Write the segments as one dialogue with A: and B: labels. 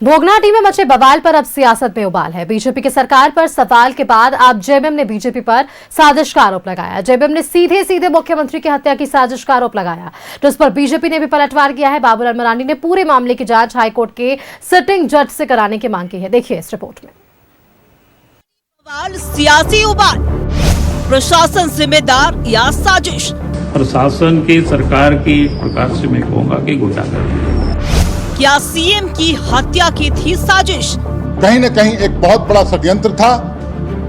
A: भोगनाटी में मचे बवाल पर अब सियासत में उबाल है। बीजेपी की सरकार पर सवाल के बाद अब जेएमएम ने बीजेपी पर साजिश का आरोप लगाया। जेएमएम ने सीधे सीधे मुख्यमंत्री की हत्या की साजिश का आरोप लगाया, तो इस पर बीजेपी ने भी पलटवार किया है। बाबूलाल मरांडी ने पूरे मामले की जांच हाईकोर्ट के सिटिंग जज से कराने की मांग की है। देखिए इस रिपोर्ट में।
B: सियासी उबाल, प्रशासन जिम्मेदार या साजिश?
C: प्रशासन की, सरकार की प्रकार से मैं कहूँगा कि गुंडागर्दी।
B: क्या सीएम की हत्या की थी साजिश?
D: कहीं न कहीं एक बहुत बड़ा षड्यंत्र था।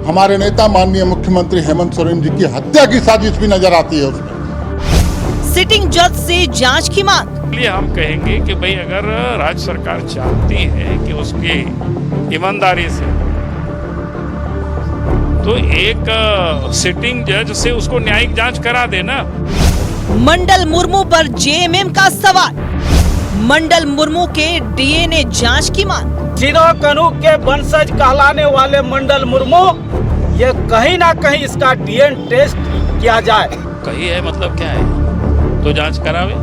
D: हमारे नेता माननीय मुख्यमंत्री हेमंत सोरेन जी की हत्या की साजिश भी नजर आती है उसमें।
B: सिटिंग जज से जांच की मांग।
C: इसलिए हम कहेंगे कि भाई अगर राज्य सरकार चाहती है कि उसकी ईमानदारी से, तो एक सिटिंग जज से उसको न्यायिक जांच करा देना।
B: मंडल मुर्मू पर जेएमएम का सवाल, मंडल मुर्मू के डीएनए जांच की मांग।
E: सिदो कानू के वंशज कहलाने वाले मंडल मुर्मू, ये कहीं ना कहीं इसका डीएनए टेस्ट किया जाए।
C: कही है मतलब क्या है, तो जांच करावे।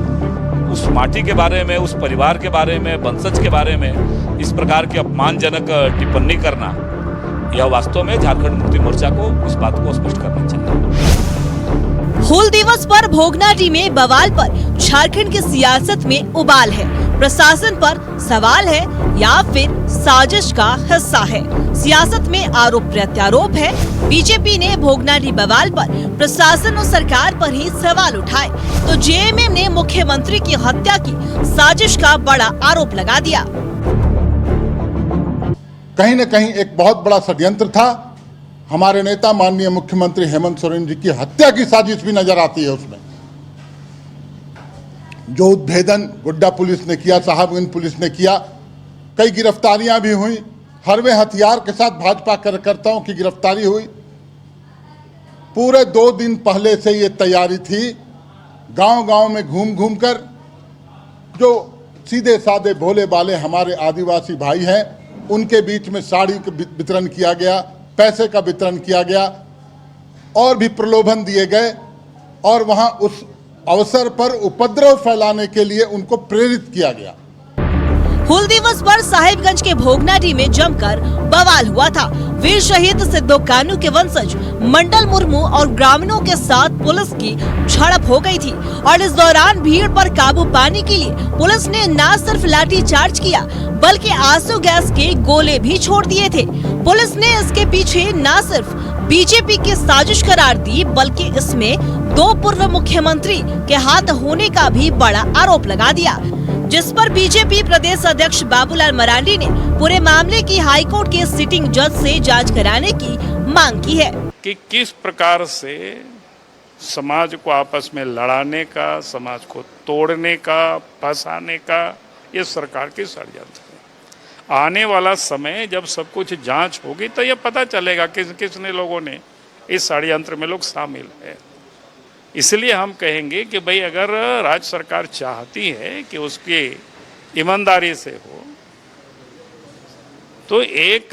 F: उस माटी के बारे में, उस परिवार के बारे में, वंशज के बारे में इस प्रकार की अपमानजनक टिप्पणी करना, यह वास्तव में झारखंड मुक्ति मोर्चा को इस बात को स्पष्ट करना चाहिए।
B: हूल दिवस पर भोगनाटी में बवाल पर झारखंड की सियासत में उबाल है। प्रशासन पर सवाल है या फिर साजिश का हिस्सा है? सियासत में आरोप प्रत्यारोप है। बीजेपी ने भोगनाटी बवाल पर प्रशासन और सरकार पर ही सवाल उठाए, तो जेएमएम ने मुख्यमंत्री की हत्या की साजिश का बड़ा आरोप लगा दिया।
D: कहीं न कहीं एक बहुत बड़ा षड्यंत्र था। हमारे नेता माननीय मुख्यमंत्री हेमंत सोरेन जी की हत्या की साजिश भी नजर आती है उसमें। जो उद्भेदन गोड्डा पुलिस ने किया, साहबगंज पुलिस ने किया, कई गिरफ्तारियां भी हुई। हरवे हथियार के साथ भाजपा कार्यकर्ताओं की गिरफ्तारी हुई। पूरे 2 दिन पहले से ये तैयारी थी। गांव-गांव में घूम घूम कर जो सीधे साधे भोले भाले हमारे आदिवासी भाई हैं, उनके बीच में साड़ी का वितरण किया गया, पैसे का वितरण किया गया और भी प्रलोभन दिए गए, और वहां उस अवसर पर उपद्रव फैलाने के लिए उनको प्रेरित किया गया।
B: हूल दिवस पर साहिबगंज के भोगनाटी में जमकर बवाल हुआ था। वीर शहीद सिद्धो कानू के वंशज मंडल मुर्मू और ग्रामीणों के साथ पुलिस की झड़प हो गई थी, और इस दौरान भीड़ पर काबू पाने के लिए पुलिस ने न सिर्फ लाठी चार्ज किया, बल्कि आंसू गैस के गोले भी छोड़ दिए थे। पुलिस ने इसके पीछे न सिर्फ बीजेपी की साजिश करार दी, बल्कि इसमें 2 पूर्व मुख्यमंत्री के हाथ होने का भी बड़ा आरोप लगा दिया, जिस पर बीजेपी प्रदेश अध्यक्ष बाबूलाल मरांडी ने पूरे मामले की हाईकोर्ट के सिटिंग जज से जांच कराने की मांग की है।
C: कि किस प्रकार से समाज को आपस में लड़ाने का, समाज को तोड़ने का, फंसाने का, ये सरकार की षड्यंत्र है। आने वाला समय जब सब कुछ जांच होगी तो ये पता चलेगा किस किसने लोगों ने इस षड्यंत्र में लोग शामिल है। इसलिए हम कहेंगे कि भाई अगर राज्य सरकार चाहती है कि उसकी ईमानदारी से हो, तो एक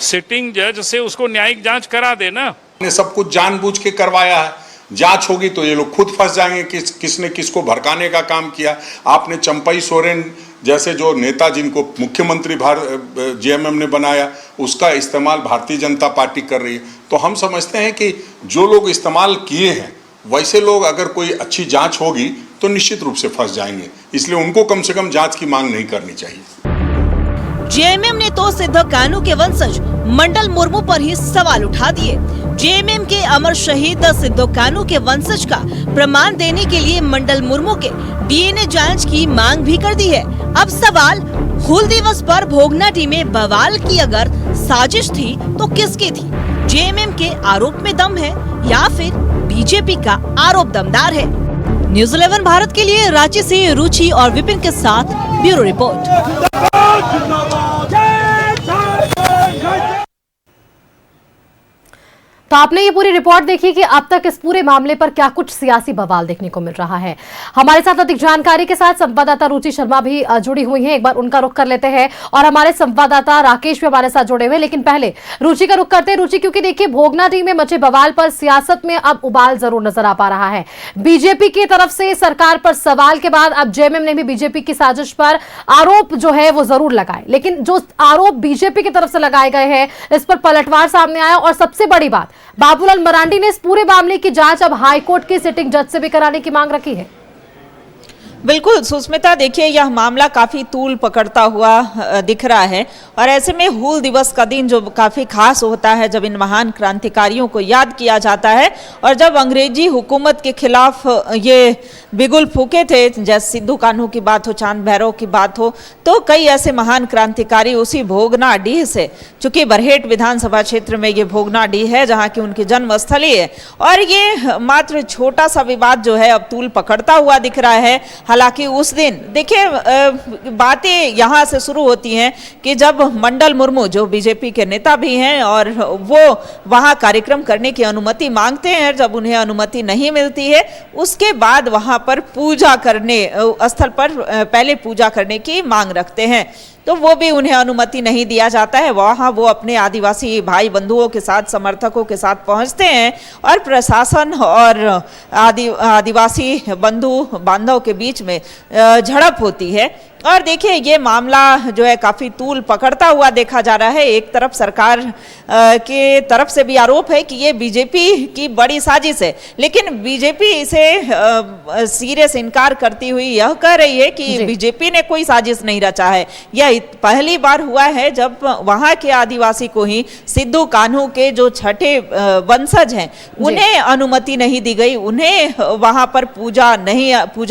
C: सिटिंग जज से उसको न्यायिक जांच करा देना।
G: ने सब कुछ जानबूझ के करवाया है। जांच होगी तो ये लोग खुद फंस जाएंगे किसने किसको भड़काने का काम किया। आपने चंपई सोरेन जैसे जो नेता जिनको मुख्यमंत्री जेएमएम ने बनाया, उसका इस्तेमाल भारतीय जनता पार्टी कर रही है। तो हम समझते हैं कि जो लोग इस्तेमाल किए हैं, वैसे लोग अगर कोई अच्छी जांच होगी तो निश्चित रूप से फंस जाएंगे। इसलिए उनको कम से कम जांच की मांग नहीं करनी चाहिए।
B: जेएमएम ने तो सिद्धो कानू के वंशज मंडल मुर्मू पर ही सवाल उठा दिए। जेएमएम के अमर शहीद सिद्धो कानू के वंशज का प्रमाण देने के लिए मंडल मुर्मू के डीएनए जांच की मांग भी कर दी है। अब सवाल, हूल दिवस पर भोगनाटी में बवाल की अगर साजिश थी तो किसकी थी? जेएमएम के आरोप में दम है या फिर बीजेपी का आरोप दमदार है? न्यूज़ 11 भारत के लिए रांची से रुचि और विपिन के साथ ब्यूरो रिपोर्ट।
A: तो आपने ये पूरी रिपोर्ट देखी कि अब तक इस पूरे मामले पर क्या कुछ सियासी बवाल देखने को मिल रहा है। हमारे साथ अधिक जानकारी के साथ संवाददाता रुचि शर्मा भी जुड़ी हुई हैं। एक बार उनका रुख कर लेते हैं और हमारे संवाददाता राकेश भी हमारे साथ जुड़े हुए। लेकिन पहले रुचि का रुख करते हैं। रुचि, क्योंकि देखिए भोगनाडीह में मचे बवाल पर सियासत में अब उबाल जरूर नजर आ पा रहा है। बीजेपी की तरफ से सरकार पर सवाल के बाद अब जेएमएम ने भी बीजेपी की साजिश पर आरोप जो है वो जरूर लगाए, लेकिन जो आरोप बीजेपी की तरफ से लगाए गए हैं इस पर पलटवार सामने आया। और सबसे बड़ी बात, बाबूलाल मरांडी ने इस पूरे मामले की जांच अब हाईकोर्ट की सिटिंग जज से भी कराने की मांग रखी है।
H: बिल्कुल सुष्मिता, देखिए यह मामला काफी तूल पकड़ता हुआ दिख रहा है और ऐसे में हूल दिवस का दिन जो काफी खास होता है, जब इन महान क्रांतिकारियों को याद किया जाता है और जब अंग्रेजी हुकूमत के खिलाफ ये बिगुल फूके थे, जैसे सिद्धू कान्हू की बात हो, चांद भैरव की बात हो, तो कई ऐसे महान क्रांतिकारी उसी भोगनाडीह से, चूंकि बरहेट विधानसभा क्षेत्र में ये भोगनाडीह है जहाँ की उनकी जन्मस्थली है, और ये मात्र छोटा सा विवाद जो है अब तूल पकड़ता हुआ दिख रहा है। हालांकि उस दिन देखिए बातें यहाँ से शुरू होती हैं कि जब मंडल मुर्मू जो बीजेपी के नेता भी हैं और वो वहाँ कार्यक्रम करने की अनुमति मांगते हैं, जब उन्हें अनुमति नहीं मिलती है उसके बाद वहाँ पर पूजा करने, स्थल पर पहले पूजा करने की मांग रखते हैं, तो वो भी उन्हें अनुमति नहीं दिया जाता है। वहाँ वो अपने आदिवासी भाई बंधुओं के साथ, समर्थकों के साथ पहुँचते हैं और प्रशासन और आदिवासी बंधु बांधव के बीच में झड़प होती है। और देखिए ये मामला जो है काफ़ी तूल पकड़ता हुआ देखा जा रहा है। एक तरफ सरकार के तरफ से भी आरोप है कि ये बीजेपी की बड़ी साजिश है, लेकिन बीजेपी इसे सिरे से इनकार करती हुई यह कह रही है कि बीजेपी ने कोई साजिश नहीं रचा है। यह पहली बार हुआ है जब वहाँ के आदिवासी को ही सिद्धू कान्हू के जो छठे वंशज हैं उन्हें अनुमति नहीं दी गई, उन्हें वहाँ पर पूजा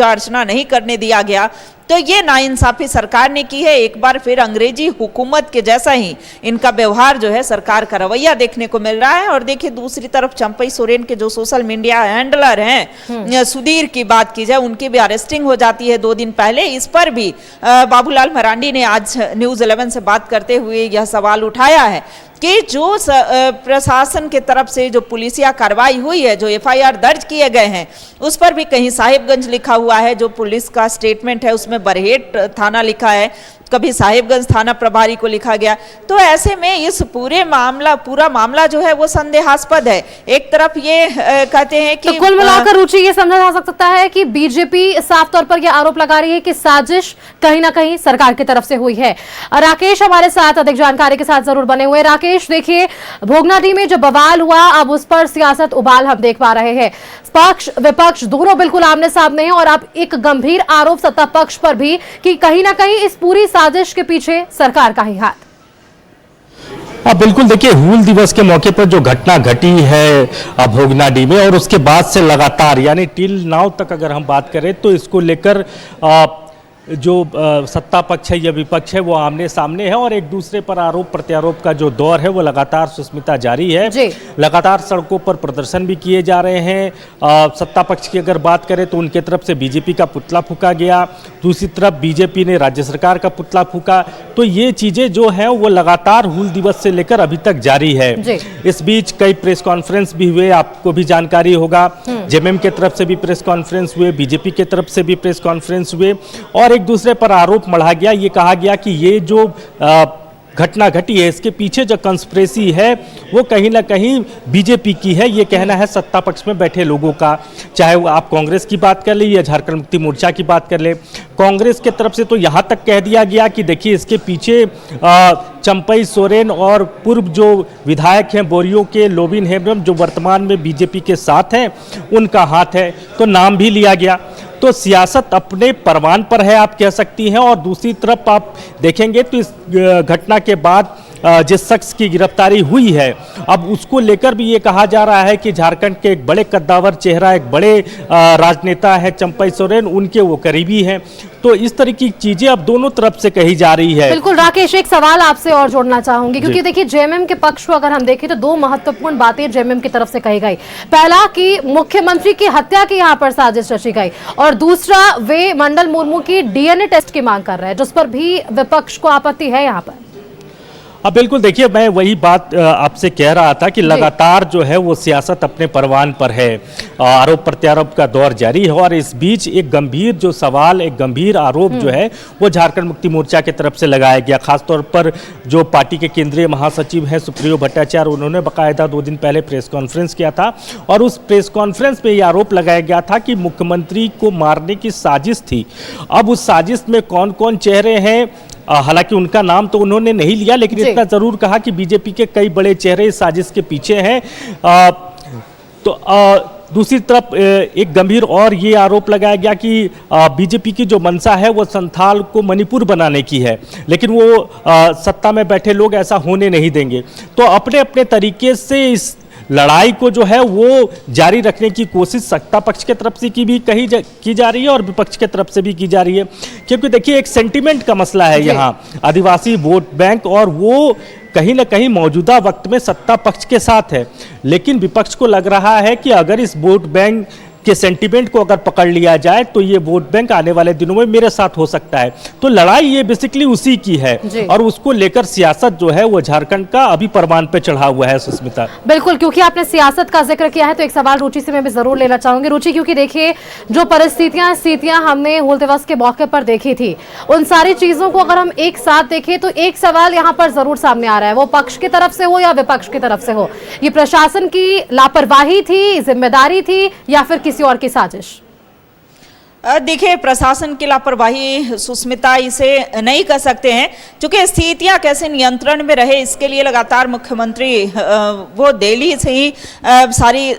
H: अर्चना नहीं करने दिया गया। तो ये नाइंसाफी सरकार ने की है। एक बार फिर अंग्रेजी हुकूमत के जैसा ही इनका व्यवहार जो है, सरकार का रवैया देखने को मिल रहा है। और देखिए दूसरी तरफ चंपई सोरेन के जो सोशल मीडिया हैंडलर हैं, सुधीर की बात की जाए, उनकी भी अरेस्टिंग हो जाती है 2 दिन पहले। इस पर भी बाबूलाल मरांडी ने आज न्यूज़ 11 से बात करते हुए यह सवाल उठाया है कि जो प्रशासन के तरफ से जो पुलिसिया कार्रवाई हुई है, जो एफआईआर दर्ज किए गए हैं, उस पर भी कहीं साहिबगंज लिखा हुआ है, जो पुलिस का स्टेटमेंट है उसमें बरहेट थाना लिखा है, कभी साहिबगंज थाना प्रभारी को लिखा गया। तो ऐसे में इस पूरा मामला जो है वो संदेहास्पद है। एक तरफ ये कहते हैं कि
A: तो कुल मिलाकर रुचि ये समझा जा सकता है कि बीजेपी साफ तौर पर यह आरोप लगा रही है कि साजिश कहीं ना कहीं सरकार की तरफ से हुई है। राकेश हमारे साथ अधिक जानकारी के साथ जरूर बने हुए। राकेश, देखिए भोगनाडीह में जो बवाल हुआ अब उस पर सियासत उबाल हम देख पा रहे हैं। पक्ष विपक्ष दोनों बिल्कुल आमने सामने हैं और अब एक गंभीर आरोप सत्ता पक्ष पर भी कि कहीं ना कहीं इस पूरी साजिश के पीछे सरकार का ही हाथ।
I: बिल्कुल, देखिए हूल दिवस के मौके पर जो घटना घटी है भोगनाडीह में और उसके बाद से लगातार यानी टिल नाउ तक अगर हम बात करें तो इसको लेकर जो सत्ता पक्ष है या विपक्ष है वो आमने सामने है और एक दूसरे पर आरोप प्रत्यारोप का जो दौर है वो लगातार सुष्मिता जारी है। लगातार सड़कों पर प्रदर्शन भी किए जा रहे हैं। सत्ता पक्ष की अगर बात करें तो उनके तरफ से बीजेपी का पुतला फूका गया, दूसरी तरफ बीजेपी ने राज्य सरकार का पुतला फूका। तो ये चीज़ें जो हैं वो लगातार हूल दिवस से लेकर अभी तक जारी है। इस बीच कई प्रेस कॉन्फ्रेंस भी हुए, आपको भी जानकारी होगा। जेएमएम के तरफ से भी प्रेस कॉन्फ्रेंस हुए, बीजेपी के तरफ से भी प्रेस कॉन्फ्रेंस हुए और एक दूसरे पर आरोप मढ़ा गया। ये कहा गया कि ये जो घटना घटी है इसके पीछे जो कंस्पिरेसी है वो कहीं ना कहीं बीजेपी की है। ये कहना है सत्ता पक्ष में बैठे लोगों का, चाहे वो आप कांग्रेस की बात कर ले या झारखंड मुक्ति मोर्चा की बात कर ले। कांग्रेस के तरफ से तो यहाँ तक कह दिया गया कि देखिए इसके पीछे चंपई सोरेन और पूर्व जो विधायक हैं बोरियो के लोबिन हेम्ब्रम जो वर्तमान में बीजेपी के साथ हैं उनका हाथ है, तो नाम भी लिया गया। तो सियासत अपने परवान पर है आप कह सकती हैं। और दूसरी तरफ आप देखेंगे तो इस घटना के बाद जिस शख्स की गिरफ्तारी हुई है अब उसको लेकर भी ये कहा जा रहा है कि झारखंड के एक बड़े कद्दावर चेहरा, एक बड़े राजनेता है चंपई सोरेन, उनके वो करीबी हैं। तो इस तरह की चीजें अब दोनों तरफ से कही जा रही है।
A: बिल्कुल राकेश, एक सवाल आपसे और जोड़ना चाहूंगी क्योंकि देखिए जेएमएम के पक्ष को अगर हम देखें तो 2 महत्वपूर्ण बातें जेएमएम की तरफ से कही गई। पहला कि मुख्यमंत्री की हत्या की यहाँ पर साजिश रची गई और दूसरा वे मंडल मुर्मू की डीएनए टेस्ट की मांग कर रहे हैं जिस पर भी विपक्ष को आपत्ति है यहाँ पर।
I: अब बिल्कुल देखिए, मैं वही बात आपसे कह रहा था कि लगातार जो है वो सियासत अपने परवान पर है, आरोप प्रत्यारोप का दौर जारी है और इस बीच एक गंभीर जो सवाल, एक गंभीर आरोप जो है वो झारखंड मुक्ति मोर्चा की तरफ से लगाया गया। खासतौर पर जो पार्टी के केंद्रीय महासचिव हैं सुप्रियो भट्टाचार्य, उन्होंने बाकायदा 2 दिन पहले प्रेस कॉन्फ्रेंस किया था और उस प्रेस कॉन्फ्रेंस में ये आरोप लगाया गया था कि मुख्यमंत्री को मारने की साजिश थी। अब उस साजिश में कौन कौन चेहरे हैं, हालांकि उनका नाम तो उन्होंने नहीं लिया, लेकिन इतना जरूर कहा कि बीजेपी के कई बड़े चेहरे इस साजिश के पीछे हैं। दूसरी तरफ एक गंभीर और ये आरोप लगाया गया कि बीजेपी की जो मंशा है वो संथाल को मणिपुर बनाने की है, लेकिन वो सत्ता में बैठे लोग ऐसा होने नहीं देंगे। तो अपने अपने तरीके से इस लड़ाई को जो है वो जारी रखने की कोशिश सत्ता पक्ष के तरफ से की जा रही है और विपक्ष के तरफ से भी की जा रही है, क्योंकि देखिए एक सेंटिमेंट का मसला है यहाँ, आदिवासी वोट बैंक, और वो कहीं ना कहीं मौजूदा वक्त में सत्ता पक्ष के साथ है। लेकिन विपक्ष को लग रहा है कि अगर इस वोट बैंक के सेंटीमेंट को अगर पकड़ लिया जाए तो ये वोट बैंक आने वाले दिनों में मेरे साथ हो सकता है। तो लड़ाई ये बेसिकली उसी की है और उसको लेकर सियासत जो है वो झारखंड का अभी परवान पे चढ़ा हुआ है। सुस्मिता,
A: बिल्कुल, क्योंकि आपने सियासत का जिक्र किया है तो एक सवाल रुचि से मैं भी जरूर लेना चाहूंगी। रुचि, क्योंकि देखिए जो परिस्थितियां हमने हूल दिवस के मौके पर देखी थी, उन सारी चीजों को अगर हम एक साथ देखें तो एक सवाल यहाँ पर जरूर सामने आ रहा है, वो पक्ष की तरफ से हो या विपक्ष की तरफ से हो, ये प्रशासन की लापरवाही थी, जिम्मेदारी थी या फिर किसी और की साजिश?
H: देखिए, प्रशासन की लापरवाही सुस्मिता इसे नहीं कह सकते हैं, क्योंकि स्थितियां कैसे नियंत्रण में रहे इसके लिए लगातार मुख्यमंत्री वो दिल्ली से ही सारी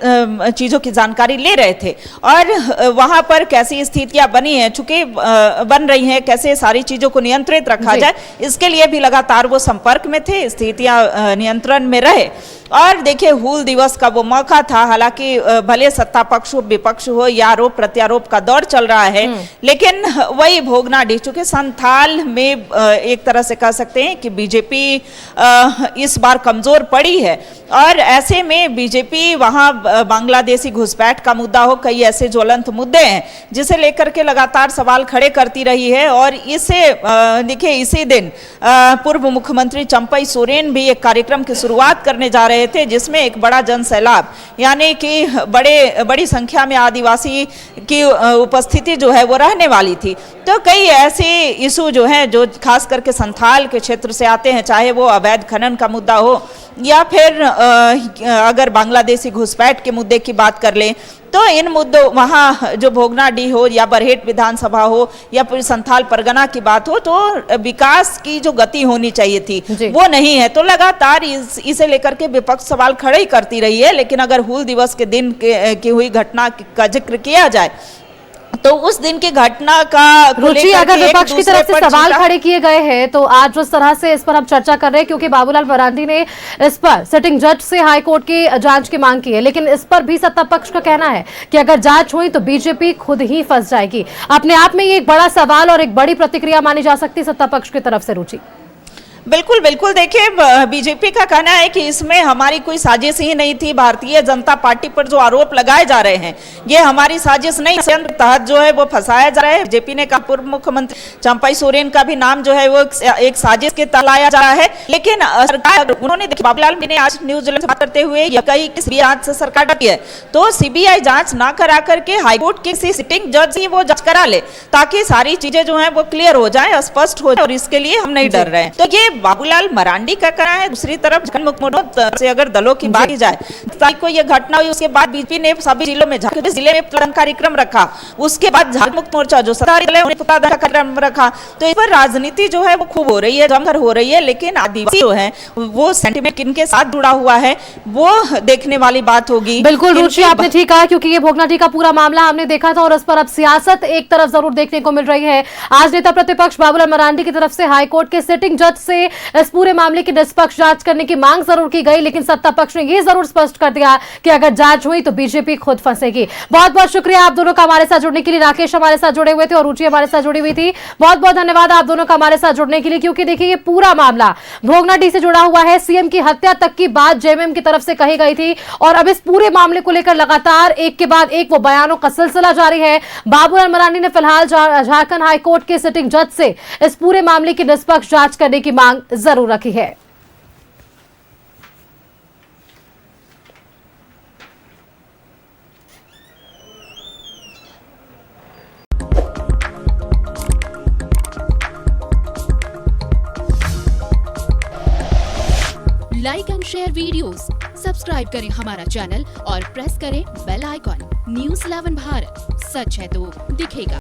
H: चीज़ों की जानकारी ले रहे थे और वहां पर कैसी स्थितियां बनी हैं, चूंकि बन रही हैं, कैसे सारी चीज़ों को नियंत्रित रखा जाए, इसके लिए भी लगातार वो संपर्क में थे, स्थितियां नियंत्रण में रहे। और देखिए, हूल दिवस का वो मौका था, हालांकि भले सत्ता पक्ष हो विपक्ष हो या आरोप प्रत्यारोप का दौर चल रहा है, लेकिन वही भोगनाडीह, चूंकि संथाल में एक तरह से कह सकते हैं कि बीजेपी इस बार कमजोर पड़ी है और ऐसे में बीजेपी वहां बांग्लादेशी घुसपैठ का मुद्दा हो, कई ऐसे ज्वलंत मुद्दे हैं जिसे लेकर के लगातार सवाल खड़े करती रही है। और इसे देखिए, इसी दिन पूर्व मुख्यमंत्री चंपई सोरेन भी एक कार्यक्रम की शुरुआत करने जा रहे थे जिसमें एक बड़ा जन सैलाब, यानी कि बड़ी संख्या में आदिवासी की उपस्थिति जो है वो रहने वाली थी। तो कई ऐसे इशू जो हैं जो खास करके संथाल के क्षेत्र से आते हैं, चाहे वो अवैध खनन का मुद्दा हो या फिर अगर बांग्लादेशी घुसपैठ के मुद्दे की बात कर लें, तो इन मुद्दों वहाँ जो भोगनाडीह हो या बरहेट विधानसभा हो या पूरी संथाल परगना की बात हो, तो विकास की जो गति होनी चाहिए थी वो नहीं है। तो लगातार इसे लेकर के विपक्ष सवाल खड़े ही करती रही है। लेकिन अगर हूल दिवस के दिन की हुई घटना का जिक्र किया जाए तो उस दिन की घटना का
A: रुचि, अगर विपक्ष की तरफ से सवाल खड़े किए गए हैं तो आज जिस तरह से इस पर हम चर्चा कर रहे हैं, क्योंकि बाबूलाल मरांडी ने इस पर सिटिंग जज से हाई कोर्ट की जांच की मांग की है, लेकिन इस पर भी सत्ता पक्ष का कहना है कि अगर जांच हुई तो बीजेपी खुद ही फंस जाएगी। अपने आप में ये एक बड़ा सवाल और एक बड़ी प्रतिक्रिया मानी जा सकती है सत्ता पक्ष की तरफ से। रुचि,
H: बिल्कुल बिल्कुल, देखिए, बीजेपी का कहना है कि इसमें हमारी कोई साजिश ही नहीं थी। भारतीय जनता पार्टी पर जो आरोप लगाए जा रहे हैं ये हमारी साजिश नहीं, षड्यंत्र तहत जो है वो फंसाया जा रहा है। बीजेपी ने कहा पूर्व मुख्यमंत्री चंपई सोरेन का भी नाम जो है वो एक साजिश के तहत लाया जा रहा है। लेकिन सरकार, उन्होंने देखिए, बाबूलाल ने आज न्यूजीलैंड से बात करते हुए कही कि सीबीआई से सरकार डरती है, तो सीबीआई जांच ना करा करके हाईकोर्ट के सिटिंग जज ही वो जांच करा ले ताकि सारी चीजें जो है वो क्लियर हो जाए, स्पष्ट हो जाए, और इसके लिए हम नहीं डर रहे हैं। तो ये बाबूलाल मरांडी का कहना है। दूसरी तरफ झारखंड मुक्ति मोर्चा से अगर दलों की बात की जाए, को ये घटना हुई उसके बाद बीजेपी ने सभी जिलों में जिले में कार्यक्रम रखा, उसके बाद झारखंड मुक्ति मोर्चा जो सरकारी दल है उन्हें कार्यक्रम रखा। तो इस पर राजनीति जो है वो खूब हो रही है, जमकर हो रही है। लेकिन आदिवासी जो है वो सेंटिमेंट किनके साथ जुड़ा हुआ है वो देखने वाली बात होगी।
A: बिल्कुल रुचि, आपने ठीक कहा, क्योंकि ये भोगनाडीह का पूरा मामला हमने देखा था और उस पर अब सियासत एक तरफ जरूर देखने को मिल रही है। आज नेता प्रतिपक्ष बाबूलाल मरांडी की तरफ से हाईकोर्ट के सिटिंग जज से इस पूरे मामले की निष्पक्ष जांच करने की मांग जरूर की गई, लेकिन सत्ता पक्ष ने यह जरूर स्पष्ट कर दिया कि अगर जांच हुई तो बीजेपी खुद फंसेगी। बहुत बहुत शुक्रिया आप दोनों का हमारे साथ जुड़ने के लिए। राकेश हमारे साथ जुड़े हुए थे और रुचि हमारे साथ जुड़ी हुई थी। बहुत बहुत धन्यवाद आप दोनों का हमारे साथ जुड़ने के लिए, क्योंकि देखिए ये पूरा मामला भोगनाडीह से जुड़ा हुआ है। सीएम की हत्या तक की बात जेएमएम की तरफ से कही गई थी और अब इस पूरे मामले को लेकर लगातार एक के बाद एक वो बयानों का सिलसिला जारी है। बाबूलाल मरांडी ने फिलहाल झारखंड हाईकोर्ट के सिटिंग जज से इस पूरे मामले की निष्पक्ष जांच करने की मांग जरूर रखी है।
J: Like and share videos, subscribe करें हमारा चैनल और प्रेस करें बेल आइकॉन। News 11 भारत, सच है तो दिखेगा।